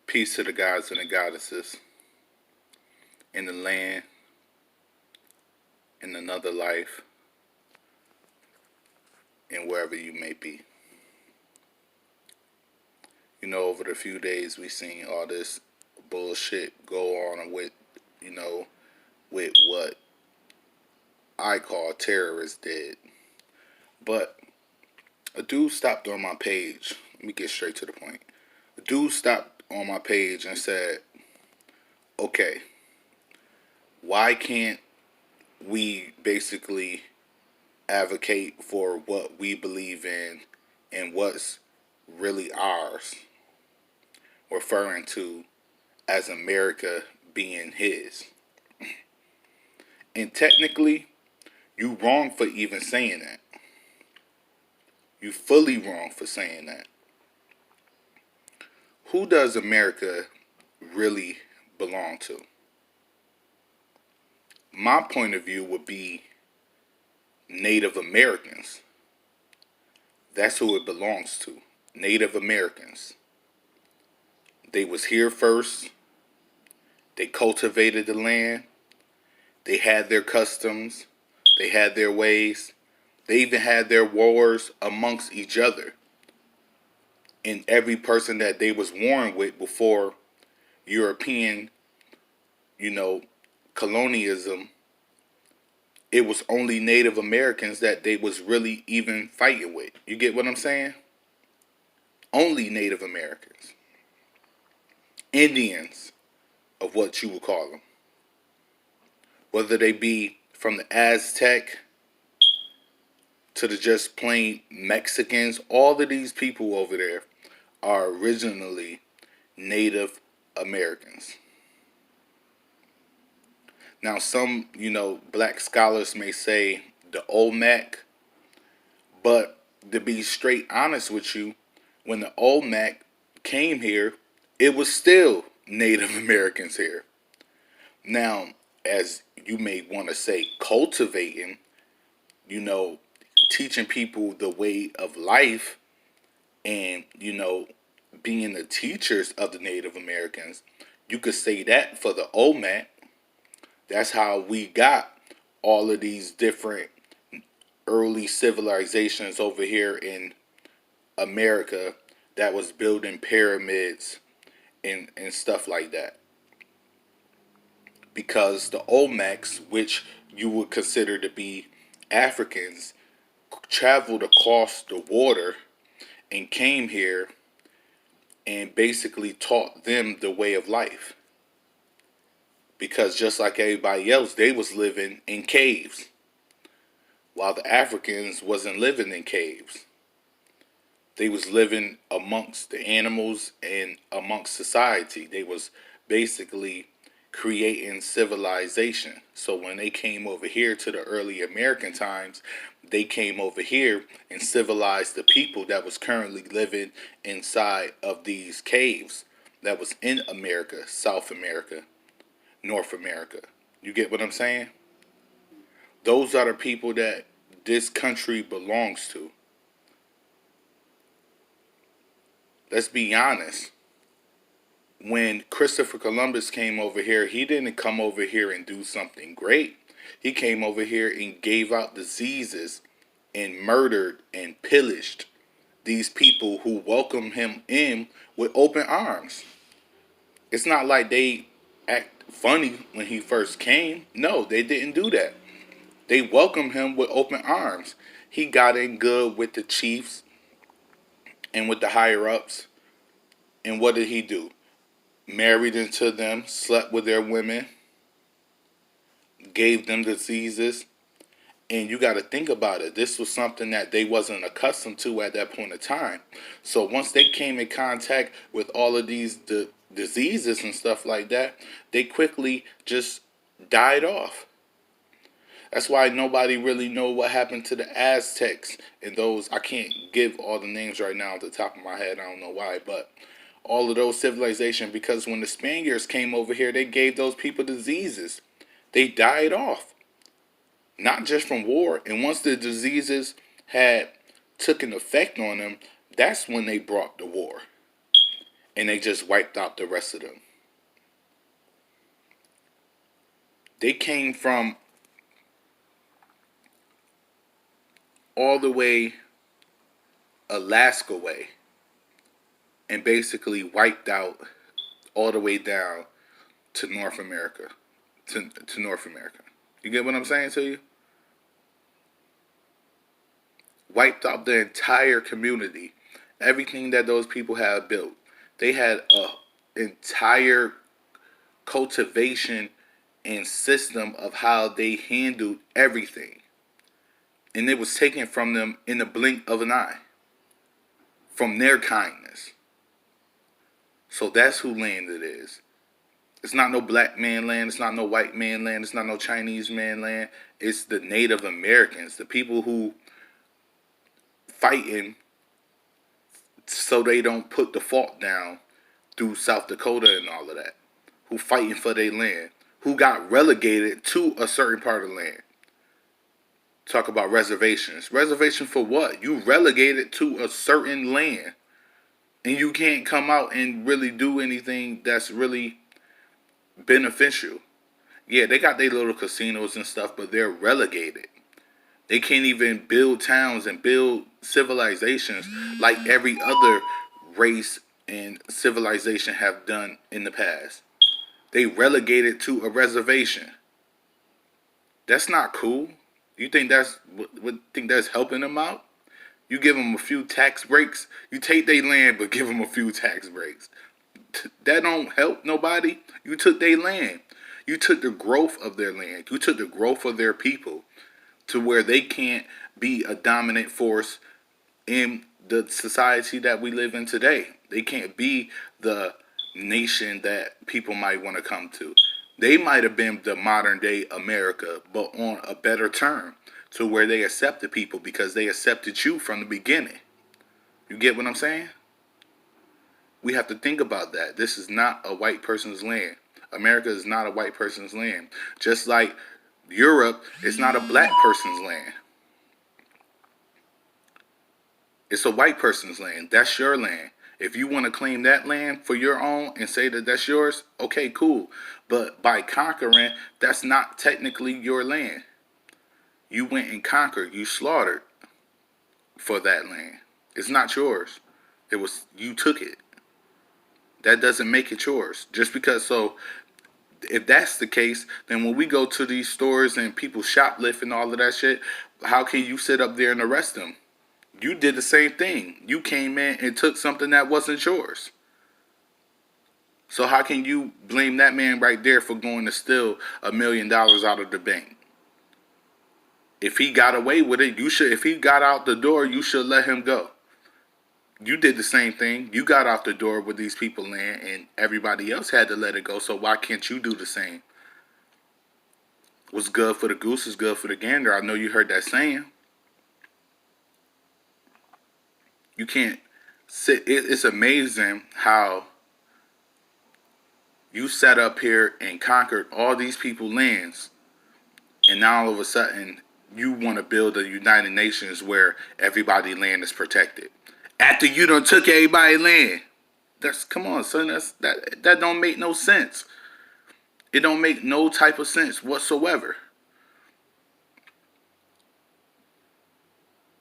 Peace to the gods and the goddesses in the land, in another life, and wherever you may be. Over the few days we seen all this bullshit go on with, with what I call terrorists did. But a dude stopped on my page. Let me get straight to the point. A dude stopped on my page and said, okay, why can't we basically advocate for what we believe in and what's really ours, referring to as America being his? And technically, you wrong for even saying that. You fully wrong for saying that. Who does America really belong to? My point of view would be Native Americans. That's who it belongs to. Native Americans. They was here first. They cultivated the land. They had their customs. They had their ways. They even had their wars amongst each other. And every person that they was warring with before European, colonialism, it was only Native Americans that they was really even fighting with. You get what I'm saying? Only Native Americans. Indians, of what you would call them. Whether they be from the Aztec to the just plain Mexicans, all of these people over there are originally Native Americans. Now, some, black scholars may say the Olmec, but to be straight honest with you, when the Olmec came here, it was still Native Americans here. Now, as you may want to say, cultivating, teaching people the way of life and, being the teachers of the Native Americans, you could say that for the Olmec. That's how we got all of these different early civilizations over here in America that was building pyramids and stuff like that. Because the Olmecs, which you would consider to be Africans, traveled across the water and came here and basically taught them the way of life. Because just like everybody else, they was living in caves, while the Africans wasn't living in caves. They was living amongst the animals and amongst society. They was basically creating civilization. So when they came over here to the early American times, they came over here and civilized the people that was currently living inside of these caves that was in America, South America, North America. You get what I'm saying? Those are the people that this country belongs to. Let's be honest. When Christopher Columbus came over here, he didn't come over here and do something great. He came over here and gave out diseases and murdered and pillaged these people who welcomed him in with open arms. It's not like they act funny when he first came. No, they didn't do that. They welcomed him with open arms. He got in good with the chiefs and with the higher ups. And what did he do? Married into them, slept with their women, gave them diseases. And you got to think about it. This was something that they wasn't accustomed to at that point in time. So once they came in contact with all of these diseases and stuff like that, they quickly just died off. That's why nobody really know what happened to the Aztecs and those. I can't give all the names right now at the top of my head. I don't know why, but all of those civilizations, because when the Spaniards came over here, they gave those people diseases. They died off, not just from war. And once the diseases had took an effect on them, that's when they brought the war. and they just wiped out the rest of them. They came from all the way Alaska way and basically wiped out all the way down to North America. To North America. You get what I'm saying to you? Wiped out the entire community. Everything that those people had built. They had a entire cultivation and system of how they handled everything. And it was taken from them in the blink of an eye. From their kindness. So that's who land it is. It's not no black man land. It's not no white man land. It's not no Chinese man land. It's the Native Americans, the people who fighting so they don't put the fault down through South Dakota and all of that. Who fighting for their land. Who got relegated to a certain part of the land. Talk about reservations. Reservation for what? You relegated to a certain land. And you can't come out and really do anything that's really beneficial. Yeah, they got their little casinos and stuff, but they're relegated. They can't even build towns and build civilizations like every other race and civilization have done in the past. They relegated to a reservation. That's not cool. You think that's helping them out? You give them a few tax breaks. You take their land, but give them a few tax breaks. That don't help nobody. You took their land. You took the growth of their land. You took the growth of their people to where they can't be a dominant force in the society that we live in today. They can't be the nation that people might want to come to. They might have been the modern day America, but on a better term, to where they accepted people because they accepted you from the beginning. You get what I'm saying? We have to think about that. This is not a white person's land. America is not a white person's land. Just like Europe is not a black person's land. It's a white person's land. That's your land. If you want to claim that land for your own and say that that's yours, okay, cool. But by conquering, that's not technically your land. You went and conquered. You slaughtered for that land. It's not yours. You took it. That doesn't make it yours. Just because, so if that's the case, then when we go to these stores and people shoplift and all of that shit, how can you sit up there and arrest them? You did the same thing. You came in and took something that wasn't yours. So how can you blame that man right there for going to steal $1 million out of the bank? If he got away with it, you should. If he got out the door, you should let him go. You did the same thing. You got out the door with these people land, and everybody else had to let it go. So why can't you do the same? What's good for the goose is good for the gander. I know you heard that saying. You can't sit. It's amazing how you sat up here and conquered all these people's lands, and now all of a sudden you want to build a United Nations where everybody's land is protected. After you done took everybody's land. Come on, son. That don't make no sense. It don't make no type of sense whatsoever.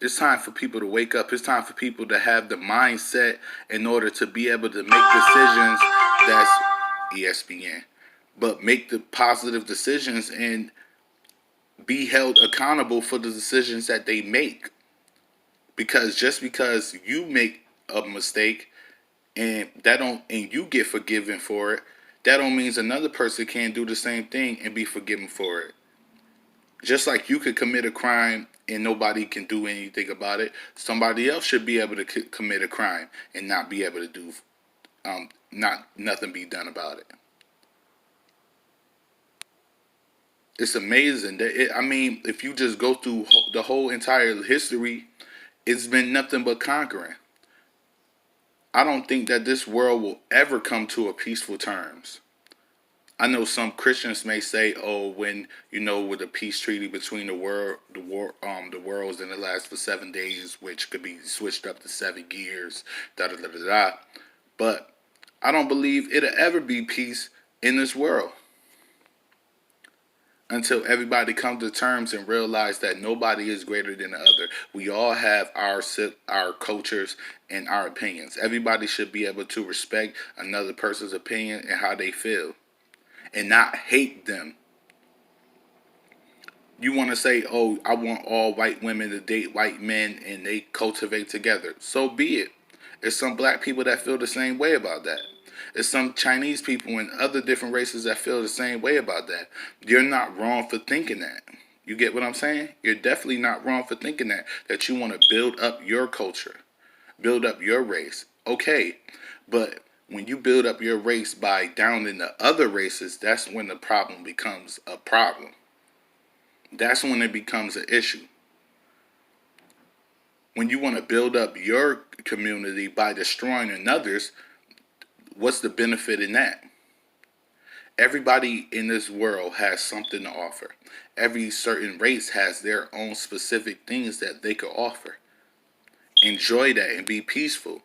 It's time for people to wake up. It's time for people to have the mindset in order to be able to make decisions. That's ESPN. But make the positive decisions and be held accountable for the decisions that they make. Because just because you make a mistake and you get forgiven for it, that don't mean another person can't do the same thing and be forgiven for it. Just like you could commit a crime and nobody can do anything about it, somebody else should be able to commit a crime and not be able to do nothing be done about it. It's amazing that if you just go through the whole entire history, it's been nothing but conquering. I don't think that this world will ever come to a peaceful terms. I know some Christians may say, "Oh, when with a peace treaty between the worlds, and it lasts for 7 days, which could be switched up to 7 years, da da da da da." But I don't believe it'll ever be peace in this world until everybody comes to terms and realize that nobody is greater than the other. We all have our cultures and our opinions. Everybody should be able to respect another person's opinion and how they feel and not hate them. You want to say, "Oh, I want all white women to date white men and they cultivate together." So be it. There's some black people that feel the same way about that. There's some Chinese people and other different races that feel the same way about that. You're not wrong for thinking that. You get what I'm saying? You're definitely not wrong for thinking that you want to build up your culture, build up your race. Okay, but when you build up your race by downing the other races, that's when the problem becomes a problem. That's when it becomes an issue. When you want to build up your community by destroying another's, what's the benefit in that? Everybody in this world has something to offer. Every certain race has their own specific things that they could offer. Enjoy that and be peaceful.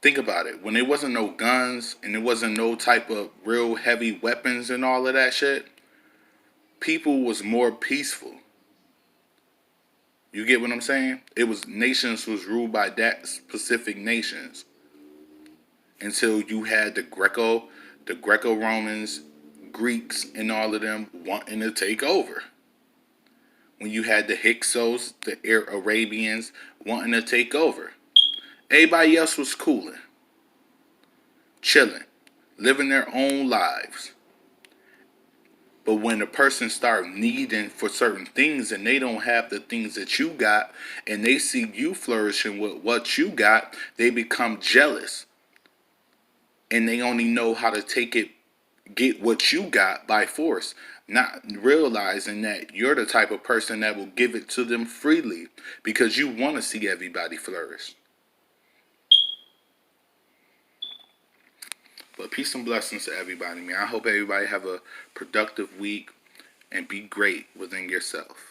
Think about it. When there wasn't no guns and there wasn't no type of real heavy weapons and all of that shit, people was more peaceful. You get what I'm saying? It was nations was ruled by that specific nations until you had the Greco Romans, Greeks, and all of them wanting to take over. When you had the Hyksos, the Arabians wanting to take over, everybody else was cooling, chilling, living their own lives. But when a person start needing for certain things and they don't have the things that you got and they see you flourishing with what you got, they become jealous. And they only know how to get what you got by force, not realizing that you're the type of person that will give it to them freely because you want to see everybody flourish. But peace and blessings to everybody, man. I hope everybody have a productive week and be great within yourself.